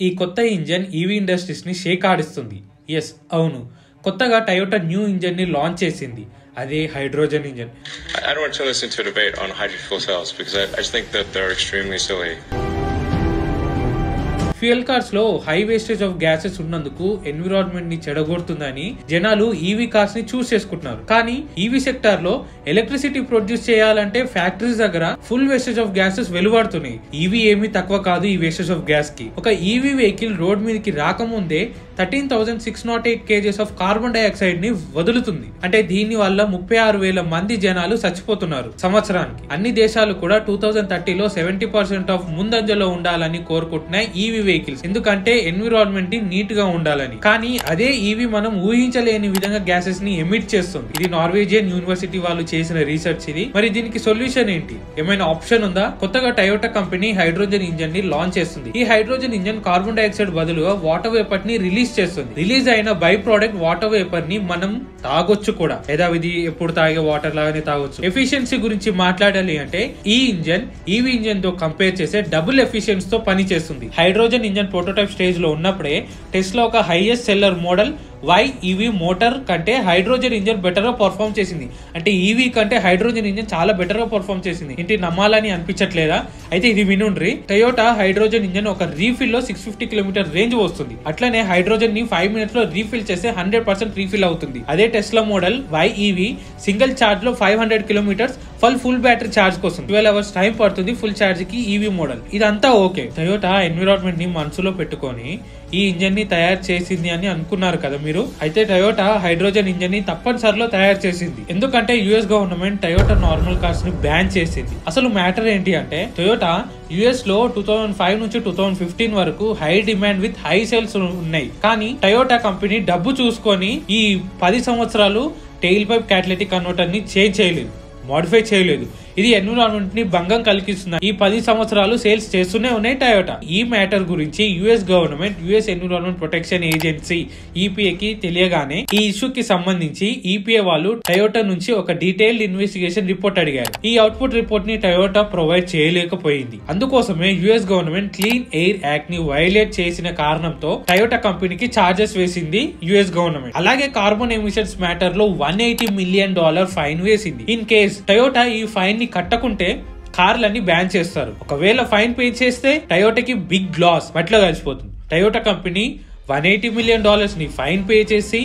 ఈ కొత్త engine EV industries ని షేక్ ఆడిస్తుంది. ఎస్ అవును, కొత్తగా టయోటా న్యూ ఇంజన్ ని లాంచ్ చేసింది. అదే hydrogen engine. I don't want to listen to a debate on hydrogen fuel cells because I just think that they're extremely silly. Fuel cars లో high wastage of gases ఉన్నందుకు environment ని చెడగొడుతుందని జనాలు EV cars ని choose చేసుకుంటున్నారు. కానీ EV sector లో electricity produce చేయాలంటే ఫ్యాక్టరీస్ దగ్గర ఫుల్ వేస్టేజ్ ఆఫ్ గ్యాసెస్ వెలువడుతున్నాయి. ఈవీ ఏమీ తక్కువ కాదు ఈ వేస్టేజ్ ఆఫ్ గ్యాస్ కి. ఒక ఈవీ వెహికల్ రోడ్ మీదకి రాకముందే 13,608 kgs ఆఫ్ కార్బన్ డైఆక్సైడ్ ని వదులుతుంది. అంటే దీని వల్ల 36,000 మంది జనాలు చచ్చిపోతున్నారు సంవత్సరానికి. అన్ని దేశాలు కూడా 2030లో 70% ఆఫ్ ముందంజలో ఉండాలని కోరుకుంటున్నాయి ఈవీ వెహికల్స్. ఎందుకంటే ఎన్విరాన్మెంట్ ని నీట్ గా ఉండాలని. కానీ అదే ఈవీ మనం ఊహించలేని విధంగా గ్యాసెస్ ని ఎమిట్ చేస్తుంది. ఇది నార్వేజియన్ యూనివర్సిటీ వాళ్ళు చేసిన రీసెర్చ్ ఇది. మరి దీనికి సొల్యూషన్ ఏంటి? ఏమైనా ఆప్షన్ ఉందా? కొత్తగా టయోటా కంపెనీ హైడ్రోజన్ ఇంజన్ ని లాంచ్ చేస్తుంది. ఈ హైడ్రోజన్ ఇంజన్ కార్బన్ డైఆక్సైడ్ బదులుగా వాటర్ వేపర్ ని రిలీజ్ చేస్తుంది. రిలీజ్ అయిన బై ప్రోడక్ట్ వాటర్ వేపర్ ని మనం తాగొచ్చు కూడా. యథావిధి ఎప్పుడు తాగే వాటర్ లాగానే తాగొచ్చు. ఎఫిషియన్సీ గురించి మాట్లాడాలి అంటే ఈ ఇంజన్ ఈవీ ఇంజన్ తో కంపేర్ చేసే డబుల్ ఎఫిషియన్సీ తో పని చేస్తుంది. హైడ్రోజన్ ఇంజన్ ప్రోటోటైప్ స్టేజ్ లో ఉన్నప్పుడే టెస్లా ఒక highest seller model EV motor కంటే హైడ్రోజన్ ఇంజన్ బెటర్ గా పర్ఫార్మ్ చేసింది. అంటే ఈవీ కంటే హైడ్రోజన్ ఇంజన్ చాలా బెటర్ గా పర్ఫార్మ్ చేసింది. ఏంటి నమ్మాలని అనిపించట్లేదా? అయితే ఇది వినుండ్రి. టయోటా హైడ్రోజన్ ఇంజన్ ఒక రీఫిల్ లో 650 km రేంజ్ వస్తుంది. అట్లనే హైడ్రోజన్ ని 5 minutes లో రీఫిల్ చేస్తే 100% రీఫిల్ అవుతుంది. అదే Tesla model EV single charge లో 500 km ఫుల్ బ్యాటరీ చార్జ్ కోసం 12 hours టైం పడుతుంది ఫుల్ చార్జ్ కి ఈవీ మోడల్. ఇదంతా ఓకే. టయోటా ఎన్విరాన్మెంట్ ని మనసులో పెట్టుకొని ఈ ఇంజన్ ని తయారు చేసింది అని అనుకున్నారు కదా మీరు. అయితే టయోటా హైడ్రోజన్ ఇంజన్ ని తప్పనిసరిలో తయారు చేసింది. ఎందుకంటే US government Toyota normal cars ని బ్యాన్ చేసింది. అసలు మ్యాటర్ ఏంటి అంటే టయోటా యుఎస్ లో 2005 నుంచి 2015 వరకు high demand with high sales ఉన్నాయి. కానీ టయోటా కంపెనీ డబ్బు చూసుకొని ఈ 10 సంవత్సరాలు టెయిల్ పైప్ క్యాటలిటిక్ కన్వర్టర్ ని చేంజ్ చేయలేదు, మోడిఫై చేయలేదు. ఇది ఎన్విరాన్మెంట్ ని భంగం కలిగిస్తుంది. ఈ 10 సంవత్సరాలు సేల్స్ చేస్తూనే ఉన్నాయి టయోటా. ఈ మ్యాటర్ గురించి US government US environment protection agency EPA కి తెలియగానే ఈ ఇష్యూకి సంబంధించి ఈపీఏ వాళ్ళు టయోటా నుంచి ఒక డీటెయిల్డ్ ఇన్వెస్టిగేషన్ రిపోర్ట్ అడిగారు. ఈ అవుట్పుట్ రిపోర్ట్ ని టయోటా ప్రొవైడ్ చేయలేకపోయింది. అందుకోసమే US government clean air act ని వైలేట్ చేసిన కారణంతో టయోటా కంపెనీకి చార్జెస్ వేసింది యుఎస్ గవర్నమెంట్. అలాగే కార్బన్ ఎమిషన్స్ మ్యాటర్ లో $180 million ఫైన్ వేసింది. ఇన్ కేస్ టయోటా ఈ ఫైన్ ని కట్టకుంటే కార్లన్నీ బ్యాన్ చేస్తారు. ఒకవేళ ఫైన్ పే చేస్తే టయోటాకి బిగ్ లాస్ మట్లో కలిసిపోతుంది. టయోటా కంపెనీ $180 million ని ఫైన్ పే చేసి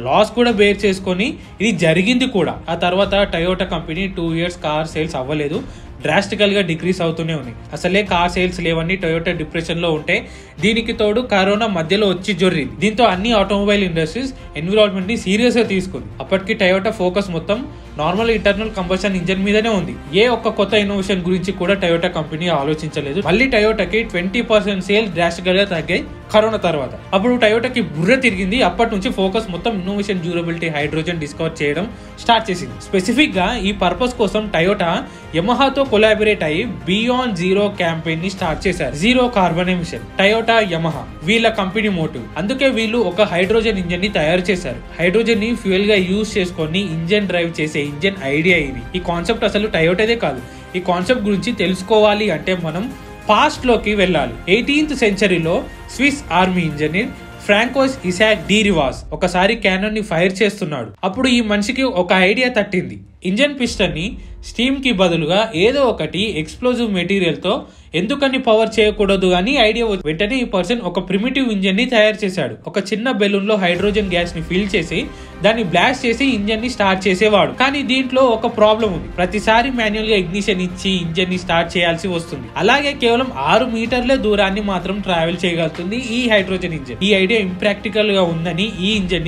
లాస్ కూడా బేర్ చేసుకొని ఇది జరిగింది కూడా. ఆ తర్వాత Toyota company 2 years car sales అవ్వలేదు, డ్రాస్టికల్ గా డిక్రీస్ అవుతూనే ఉన్నాయి. అసలే కార్ సేల్స్ లేవని టయోటా డిప్రెషన్ లో ఉంటే దీనికి తోడు కరోనా మధ్యలో వచ్చి జొర్రింది. దీంతో అన్ని ఆటోమొబైల్ ఇండస్ట్రీస్ ఎన్విరాన్మెంట్ ని సీరియస్ గా తీసుకుంది. అప్పటికి టయోటా ఫోకస్ మొత్తం నార్మల్ ఇంటర్నల్ కంబషన్ ఇంజన్ మీదనే ఉంది. ఏ ఒక్క కొత్త ఇన్నోవేషన్ గురించి కూడా టయోటా కంపెనీ ఆలోచించలేదు. మళ్ళీ టయోటాకి 20% సేల్స్ డ్రాస్టికల్ గా తగ్గాయి కరోనా తర్వాత. అప్పుడు టయోటాకి బుర్ర తిరిగింది. అప్పటి నుంచి ఫోకస్ మొత్తం ఇన్నోవేషన్, డ్యూరబిలిటీ, హైడ్రోజన్ డిస్కవర్ చేయడం స్టార్ట్ చేసింది. స్పెసిఫిక్ గా ఈ పర్పస్ కోసం టయోటా యమహాతో కొలాబరేట్ అయ్యి బియాండ్ జీరో క్యాంపెయిన్ ని స్టార్ట్ చేశారు. Zero carbon emission, Toyota, Yamaha వీళ్ళ కంపెనీ మోటివ్. అందుకే వీళ్ళు ఒక హైడ్రోజన్ ఇంజన్ ని తయారు చేశారు. హైడ్రోజన్ ని ఫ్యూయల్ గా యూజ్ చేసుకొని ఇంజన్ డ్రైవ్ చేసే ఇంజన్ ఐడియా ఇది. ఈ కాన్సెప్ట్ అసలు టయోటాదే కాదు. ఈ కాన్సెప్ట్ గురించి తెలుసుకోవాలి అంటే మనం పాస్ట్ లోకి వెళ్ళాలి. 18th centuryలో Swiss army engineer Francois Isaac de Rivaz ఒకసారి క్యానన్ ని ఫైర్ చేస్తున్నాడు. అప్పుడు ఈ మనిషికి ఒక ఐడియా తట్టింది. ఇంజన్ పిస్టన్ ని స్టీమ్ కి బదులుగా ఏదో ఒకటి ఎక్స్ప్లోజివ్ మెటీరియల్ తో ఎందుకని పవర్ చేయకూడదు అని ఐడియా. వెంటనే ఈ పర్సన్ ఒక ప్రిమిటివ్ ఇంజన్ ని తయారు చేశాడు. ఒక చిన్న బెలూన్ లో హైడ్రోజన్ గ్యాస్ ని ఫిల్ చేసి దాన్ని బ్లాస్ట్ చేసి ఇంజన్ ని స్టార్ట్ చేసేవాడు. కానీ దీంట్లో ఒక ప్రాబ్లం ఉంది. ప్రతిసారి మాన్యువల్ గా ఇగ్నిషన్ ఇచ్చి ఇంజన్ ని స్టార్ట్ చేయాల్సి వస్తుంది. అలాగే కేవలం 6 మీటర్ల దూరాన్ని మాత్రం ట్రావెల్ చేయగలుగుతుంది ఈ హైడ్రోజన్ ఇంజన్. ఈ ఐడియా ఇంప్రాక్టికల్ గా ఉందని ఈ ఇంజన్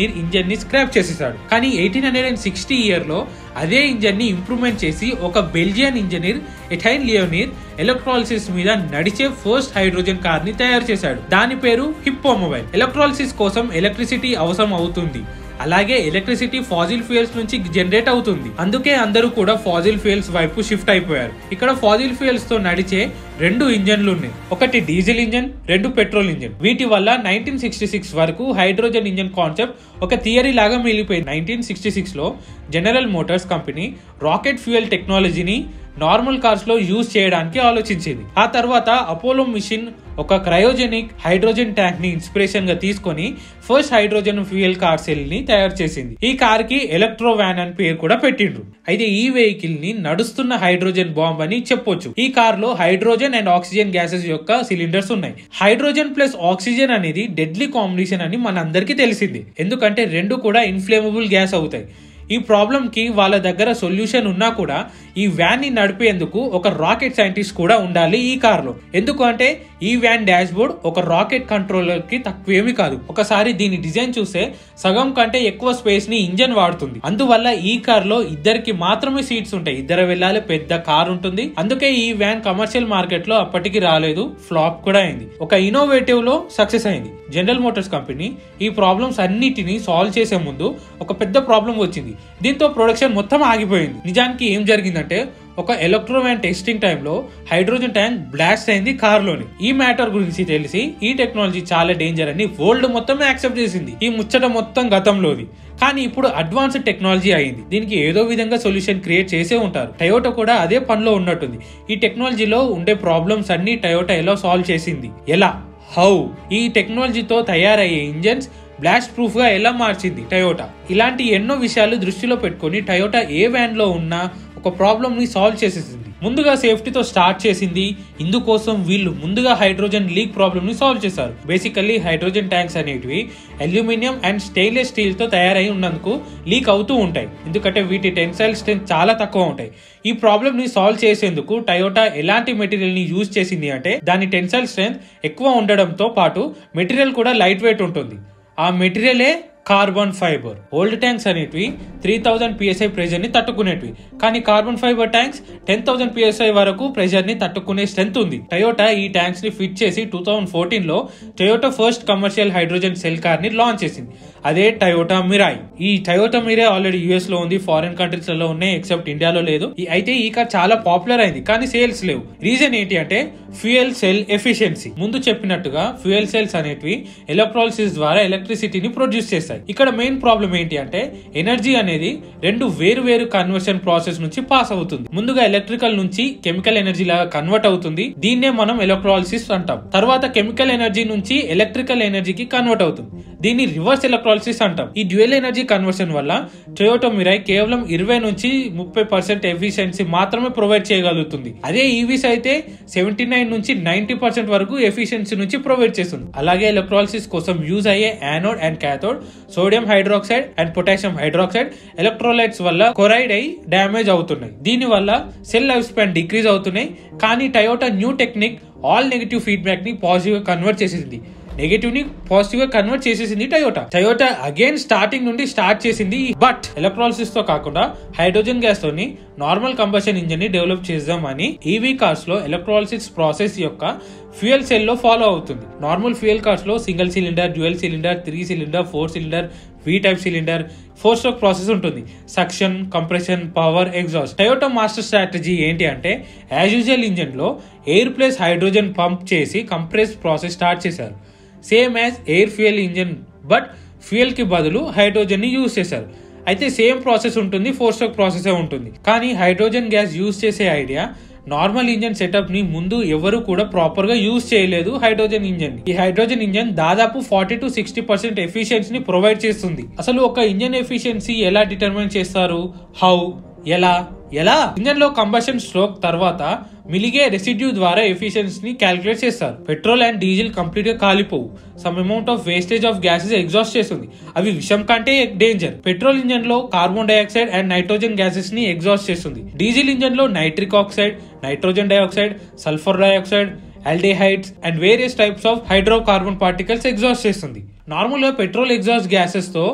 ని స్క్రాప్ చేసేసాడు. కానీ 1860 year లో అదే ఇంజన్ ని ఇంప్రూవ్మెంట్ చేసి ఒక బెల్జియన్ ఇంజనీర్ ఎథైన్ లియోనీర్ ఎలక్ట్రాలిసిస్ మీద నడిచే ఫస్ట్ హైడ్రోజన్ కార్ ని తయారు చేశాడు. దాని పేరు హిప్పో మొబైల్. ఎలక్ట్రాలిసిస్ కోసం ఎలక్ట్రిసిటీ అవసరం అవుతుంది. అలాగే ఎలక్ట్రిసిటీ ఫాజిల్ ఫ్యూయల్స్ నుంచి జనరేట్ అవుతుంది. అందుకే అందరూ కూడా ఫాజిల్ ఫ్యూయల్స్ వైపు షిఫ్ట్ అయిపోయారు. ఇక్కడ ఫాజిల్ ఫ్యూయల్స్ తో నడిచే 2 ఇంజన్లు ఉన్నాయి. ఒకటి డీజిల్ ఇంజన్, 2 పెట్రోల్ ఇంజన్. వీటి వల్ల 1966 వరకు హైడ్రోజన్ ఇంజన్ కాన్సెప్ట్ ఒక థియరీ లాగా మిగిలిపోయింది. 1966లో General Motors company rocket fuel టెక్నాలజీని నార్మల్ కార్స్ లో యూజ్ చేయడానికి ఆలోచించింది. ఆ తర్వాత అపోలో మిషన్ ఒక క్రయోజెనిక్ హైడ్రోజన్ ట్యాంక్ ని ఇన్స్పిరేషన్ గా తీసుకొని first hydrogen fuel car cell ని తయారు చేసింది. ఈ కార్ కి ఎలక్ట్రో వ్యాన్ అని పేరు కూడా పెట్టిండ్రు. అయితే ఈ వెహికల్ ని నడుస్తున్న హైడ్రోజన్ బాంబ్ అని చెప్పొచ్చు. ఈ కార్ లో హైడ్రోజన్ అండ్ ఆక్సిజన్ గ్యాసెస్ యొక్క సిలిండర్స్ ఉన్నాయి. హైడ్రోజన్ ప్లస్ ఆక్సిజన్ అనేది డెడ్లీ కాంబినేషన్ అని మనందరికీ తెలిసింది. ఎందుకంటే రెండు కూడా ఇన్ఫ్లేమబుల్ గ్యాస్ అవుతాయి. ఈ ప్రాబ్లం కి వాళ్ళ దగ్గర సొల్యూషన్ ఉన్నా కూడా ఈ వ్యాన్ ని నడిపేందుకు ఒక రాకెట్ సైంటిస్ట్ కూడా ఉండాలి ఈ కార్ లో. ఎందుకు అంటే ఈ వ్యాన్ డాష్ బోర్డ్ ఒక రాకెట్ కంట్రోలర్ కి తక్కువేమీ కాదు. ఒకసారి దీని డిజైన్ చూస్తే సగం కంటే ఎక్కువ స్పేస్ ని ఇంజన్ వాడుతుంది. అందువల్ల ఈ కార్ లో ఇద్దరికి మాత్రమే సీట్స్ ఉంటాయి. ఇద్దరు వెళ్ళాలి, పెద్ద కార్ ఉంటుంది. అందుకే ఈ వ్యాన్ కమర్షియల్ మార్కెట్ లో అప్పటికి రాలేదు, ఫ్లాప్ కూడా అయింది. ఒక ఇన్నోవేటివ్ లో సక్సెస్ అయింది. జనరల్ మోటార్స్ కంపెనీ ఈ ప్రాబ్లమ్స్ అన్నిటిని సాల్వ్ చేసే ముందు ఒక పెద్ద ప్రాబ్లం వచ్చింది. దీంతో ప్రొడక్షన్ మొత్తం ఆగిపోయింది. నిజానికి ఏం జరిగిందంటే ఒక ఎలక్ట్రో వ్యాన్ టెస్టింగ్ టైంలో హైడ్రోజన్ ట్యాంక్ బ్లాస్ట్ అయింది కార్ లోని. ఈ మ్యాటర్ గురించి తెలిసి ఈ టెక్నాలజీ చాలా డేంజర్ అని వరల్డ్ మొత్తం యాక్సెప్ట్ చేసింది. ఈ ముచ్చట మొత్తం గతంలోది. కానీ ఇప్పుడు అడ్వాన్స్డ్ టెక్నాలజీ అయింది. దీనికి ఏదో విధంగా సొల్యూషన్ క్రియేట్ చేసే ఉంటారు. టయోటా కూడా అదే పనిలో ఉన్నట్టుంది. ఈ టెక్నాలజీలో ఉండే ప్రాబ్లమ్స్ అన్ని టయోటా ఎలా సాల్వ్ చేసింది, ఎలా, హౌ ఈ టెక్నాలజీతో తయారయ్యే ఇంజన్స్ బ్లాస్ట్ ప్రూఫ్ గా ఎలా మార్చింది టయోటా. ఇలాంటి ఎన్నో విషయాలు దృష్టిలో పెట్టుకుని టయోటా ఏ వ్యాన్ లో ఉన్నా ఒక ప్రాబ్లమ్ ని సాల్వ్ చేసేసింది. ముందుగా సేఫ్టీతో స్టార్ట్ చేసింది. ఇందుకోసం వీళ్ళు ముందుగా హైడ్రోజన్ లీక్ ప్రాబ్లమ్ ని సాల్వ్ చేశారు. బేసికల్లీ హైడ్రోజన్ ట్యాంక్స్ అనేటివి అల్యూమినియం అండ్ స్టెయిన్లెస్ స్టీల్ తో తయారై ఉన్నందుకు లీక్ అవుతూ ఉంటాయి. ఎందుకంటే వీటి టెన్సైల్ స్ట్రెంత్ చాలా తక్కువ ఉంటాయి. ఈ ప్రాబ్లమ్ ని సాల్వ్ చేసేందుకు టయోటా ఎలాంటి మెటీరియల్ ని యూజ్ చేసింది అంటే దాని టెన్సైల్ స్ట్రెంత్ ఎక్కువ ఉండడంతో పాటు మెటీరియల్ కూడా లైట్ వెయిట్ ఉంటుంది. ఆ మెటీరియలే కార్బన్ ఫైబర్. ఓల్డ్ ట్యాంక్స్ అనేటివి 3000 PSI ప్రెషర్ ని తట్టుకునేటివి. కానీ కార్బన్ ఫైబర్ ట్యాంక్స్ 10,000 PSI వరకు ప్రెషర్ ని తట్టుకునే స్ట్రెంత్ ఉంది. టయోటా ఈ ట్యాంక్స్ ని ఫిట్ చేసి 2014 లో Toyota first commercial hydrogen cell car ని లాంచ్ చేసింది. అదే టయోటా మిరాయ్. ఈ టయోటా మిరాయ్ ఆల్రెడీ యుఎస్ లో ఉంది, ఫారిన్ కంట్రీస్ లో ఉన్నాయి, ఎక్సెప్ట్ ఇండియాలో లేదు. అయితే ఈ కార్ చాలా పాపులర్ అయింది కానీ సేల్స్ లేవు. రీజన్ ఏంటి అంటే ఫ్యూయల్ సెల్ ఎఫిషియన్సీ. ముందు చెప్పినట్టుగా ఫ్యూయల్ సెల్స్ అనేటివి ఎలక్ట్రాలిసిస్ ద్వారా ఎలక్ట్రిసిటీని ప్రొడ్యూస్ చేస్తాయి. ఇక్కడ మెయిన్ ప్రాబ్లం ఏంటి అంటే ఎనర్జీ అనేది రెండు వేరు కన్వర్షన్ ప్రాసెస్ నుంచి పాస్ అవుతుంది. ముందుగా ఎలక్ట్రికల్ నుంచి కెమికల్ ఎనర్జీ లాగా కన్వర్ట్ అవుతుంది. దీన్నే మనం ఎలక్ట్రాలిసిస్ అంటాం. తర్వాత కెమికల్ ఎనర్జీ నుంచి ఎలక్ట్రికల్ ఎనర్జీకి కన్వర్ట్ అవుతుంది. దీన్ని రివర్స్ ఎలక్ట్రాలిసిస్ అంటాం. ఈ డ్యూయల్ ఎనర్జీ కన్వర్షన్ వల్ల టయోటా మిరాయ్ కేవలం 20 నుంచి 30% ఎఫిషియన్సీ మాత్రమే ప్రొవైడ్ చేయగలుగుతుంది. అదే ఈవీస్ అయితే 79 నుంచి 90% వరకు ఎఫిషియన్సీ నుంచి ప్రొవైడ్ చేస్తుంది. అలాగే ఎలక్ట్రాలిసిస్ కోసం యూజ్ అయ్యే anode and cathode sodium hydroxide and potassium hydroxide electrolytes వల్ల కొరైడ్ అయి డ్యామేజ్ అవుతున్నాయి. దీని వల్ల సెల్ లైఫ్ స్పాన్ డిక్రీజ్ అవుతున్నాయి. కానీ Toyota new technique all negative feedback ని పాజిటివ్ గా కన్వర్ట్ చేసింది. నెగటివ్ ని పాజిటివ్ గా కన్వర్ట్ చేసేసింది టయోటా అగైన్ స్టార్టింగ్ నుండి స్టార్ట్ చేసింది. బట్ ఎలక్ట్రాలిసిస్ తో కాకుండా హైడ్రోజన్ గ్యాస్ తోని నార్మల్ కంబషన్ ఇంజిన్ ని డెవలప్ చేద్దామని ఈవీ కార్స్ లో ఎలక్ట్రాలిసిస్ ప్రాసెస్ యొక్క ఫ్యూయల్ సెల్ లో ఫాలో అవుతుంది. నార్మల్ ఫ్యూయల్ కార్స్ లో single cylinder, dual cylinder, 3 cylinder, 4 cylinder, V type cylinder, 4 stroke process ఉంటుంది. Suction, compression, power, exhaust. Toyota master strategy ఏంటి అంటే యాజ్ యూజువల్ ఇంజిన్ లో air plus hydrogen pump చేసి compress process start చేశారు. Same as air fuel engine, but fuel కి బదులు hydrogen ని use చేశారు. అయితే సేమ్ ప్రాసెస్ ఉంటుంది, 4 స్ట్రోక్ ప్రాసెస్ ఉంటుంది. కానీ హైడ్రోజన్ గ్యాస్ యూజ్ చేసే ఐడియా నార్మల్ ఇంజన్ సెటప్ ని ముందు ఎవరు కూడా ప్రాపర్ గా యూజ్ చేయలేదు హైడ్రోజన్ ఇంజన్. ఈ హైడ్రోజన్ ఇంజన్ దాదాపు 40 to 60% ఎఫిషియన్సీని ప్రొవైడ్ చేస్తుంది. అసలు ఒక ఇంజన్ ఎఫిషియన్సీ ఎలా డిటర్మైన్ చేస్తారు, హౌ, ఎలా ఇంజన్ లో కంబషన్ స్ట్రోక్ తర్వాత మిలిగే రెసిడ్యూ ద్వారా ఎఫిషియన్సీని క్యాలిక్యులేట్ చేస్తారు. పెట్రోల్ అండ్ డీజిల్ కంప్లీట్ గా కాలిపోవు. Some amount of wastage of gases exhaust చేస్తుంది. అవి విషం కంటే డేంజర్. పెట్రోల్ ఇంజన్ లో carbon dioxide and nitrogen gases ని ఎగ్జాస్ట్ చేస్తుంది. డీజిల్ ఇంజన్ లో nitric oxide, nitrogen dioxide, sulphur dioxide, aldehydes and various types of hydrocarbon particles exhaust చేస్తుంది. Normal గా పెట్రోల్ ఎగ్జాస్ట్ గ్యాసెస్ తో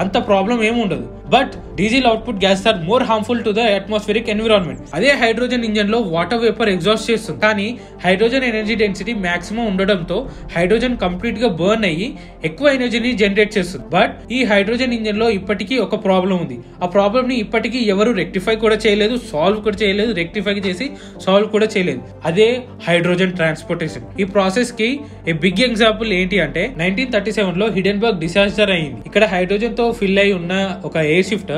అంత ప్రాబ్లం ఏమి ఉండదు. But diesel output gas are more harmful to the atmospheric environment. అదే hydrogen engine లో water vapour exhaust చేస్తుంది. కానీ హైడ్రోజన్ ఎనర్జీ డెన్సిటీ మాక్సిమం ఉండడంతో హైడ్రోజన్ కంప్లీట్ గా బర్న్ అయ్యి ఎక్కువ ఎనర్జీని జనరేట్ చేస్తుంది. బట్ ఈ హైడ్రోజన్ ఇంజన్ లో ఇప్పటికీ ఒక ప్రాబ్లం ఉంది. ఆ ప్రాబ్లం ని ఇప్పటికీ ఎవరు రెక్టిఫై కూడా చేయలేదు, సాల్వ్ కూడా చేయలేదు, రెక్టిఫై చేసి సాల్వ్ కూడా చేయలేదు. అదే హైడ్రోజన్ ట్రాన్స్పోర్టేషన్. ఈ ప్రాసెస్ కి ఏ బిగ్ ఎగ్జాంపుల్ ఏంటి అంటే 1937 లో హిడెన్బర్గ్ డిసాస్టర్ అయింది. ఇక్కడ హైడ్రోజన్ తో తో ఫిల్ అయి ఉన్న ఒక air shift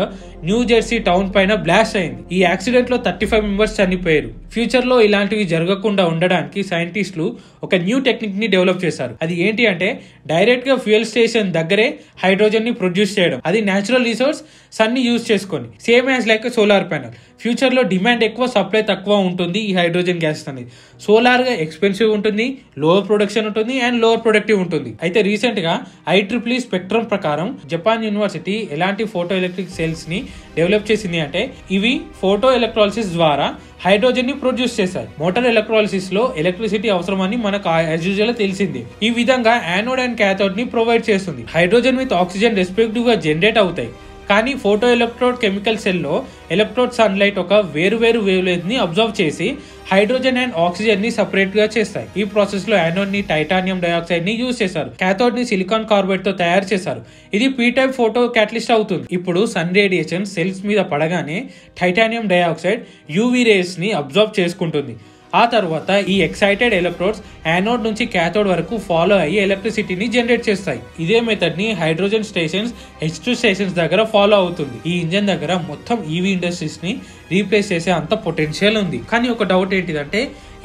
new Jersey town పైన బ్లాస్ట్ అయింది. ఈ యాక్సిడెంట్ లో 35 మెంబర్స్ చనిపోయారు. ఫ్యూచర్ లో ఇలాంటివి జరగకుండా ఉండడానికి సైంటిస్టులు ఒక న్యూ టెక్నిక్ ని డెవలప్ చేశారు. అది ఏంటి అంటే డైరెక్ట్ గా ఫ్యూయల్ స్టేషన్ దగ్గరే హైడ్రోజన్ ని ప్రొడ్యూస్ చేయడం. అది నేచురల్ రిసోర్స్ సన్ ని యూజ్ చేసుకొని, same as like solar panel. Future లో డిమాండ్ ఎక్కువ, సప్లై తక్కువ ఉంటుంది. ఈ హైడ్రోజన్ గ్యాస్ అనేది సోలార్ గా ఎక్స్పెన్సివ్ ఉంటుంది, లోవర్ ప్రొడక్షన్ ఉంటుంది అండ్ లోవర్ ప్రొడక్టివ్ ఉంటుంది. అయితే రీసెంట్ గా IEEE స్పెక్ట్రమ్ ప్రకారం జపాన్ యూనివర్సిటీ ఎలాంటి ఫోటో ఎలక్ట్రిక్ సెల్స్ ని డెవలప్ చేసింది అంటే ఇవి ఫోటో ఎలక్ట్రాలిసిస్ ద్వారా హైడ్రోజన్ ని ప్రొడ్యూస్ చేశాయి. మోటార్ ఎలక్ట్రాలిసిస్ లో ఎలక్ట్రిసిటీ అవసరమని మనకు యాజ్ యూజువల్ తెలిసింది. ఈ విధంగా యానోడ్ అండ్ క్యాథోడ్ ని ప్రొవైడ్ చేస్తుంది. హైడ్రోజన్ విత్ ఆక్సిజన్ రెస్పెక్టివ్ గా జనరేట్ అవుతాయి. కానీ ఫోటో ఎలక్ట్రోడ్ కెమికల్ సెల్లో ఎలక్ట్రోడ్ సన్లైట్ ఒక వేరు వేవ్ లెంత్ ని అబ్జర్వ్ చేసి హైడ్రోజన్ అండ్ ఆక్సిజన్ ని సెపరేట్ గా చేస్తాయి. ఈ ప్రాసెస్ లో యానోడ్ ని టైటానియం డైఆక్సైడ్ ని యూజ్ చేశారు. క్యాథోడ్ ని సిలికాన్ కార్బైడ్ తో తయారు చేశారు. ఇది పీ టైప్ ఫోటో క్యాటలిస్ట్ అవుతుంది. ఇప్పుడు సన్ రేడియేషన్ సెల్స్ మీద పడగానే టైటానియం డైఆక్సైడ్ UV రేస్ ని అబ్జర్వ్ చేసుకుంటుంది. ఆ తర్వాత ఈ ఎక్సైటెడ్ ఎలక్ట్రోడ్స్ యానోడ్ నుంచి క్యాథోడ్ వరకు ఫాలో అయ్యి ఎలక్ట్రిసిటీని జనరేట్ చేస్తాయి. ఇదే మెథడ్ ని హైడ్రోజన్ స్టేషన్స్ H2 స్టేషన్స్ దగ్గర ఫాలో అవుతుంది. ఈ ఇంజన్ దగ్గర మొత్తం EV ఇండస్ట్రీస్ ని రీప్లేస్ చేసే అంత పొటెన్షియల్ ఉంది. కానీ ఒక డౌట్ ఏంటిదంటే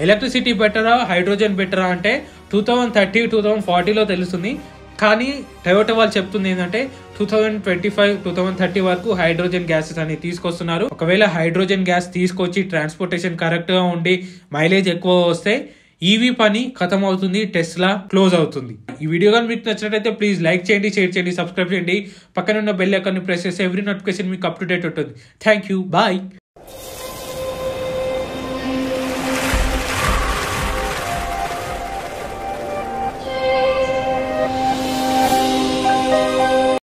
ఎలక్ట్రిసిటీ బెటరా, హైడ్రోజన్ బెటరా అంటే 2030, 2040లో తెలుస్తుంది. కానీ టొయోటా వాళ్ళు చెప్తుంది ఏంటంటే 2025, 2030 వరకు హైడ్రోజన్ గ్యాసెస్ అని తీసుకొస్తున్నారు. ఒకవేళ హైడ్రోజన్ గ్యాస్ తీసుకొచ్చి ట్రాన్స్పోర్టేషన్ కరెక్ట్ గా ఉండి మైలేజ్ ఎక్కువ వస్తే EV పని ఖతం అవుతుంది, టెస్లా క్లోజ్ అవుతుంది. ఈ వీడియో కానీ మీకు నచ్చినట్లయితే ప్లీజ్ లైక్ చేయండి, షేర్ చేయండి, సబ్స్క్రైబ్ చేయండి. పక్కన ఉన్న బెల్ ఐకాన్ ని ప్రెస్ చేస్తే ఎవ్రీ నోటిఫికేషన్ మీకు అప్ టు డేట్ ఉంటుంది. Thank you, bye.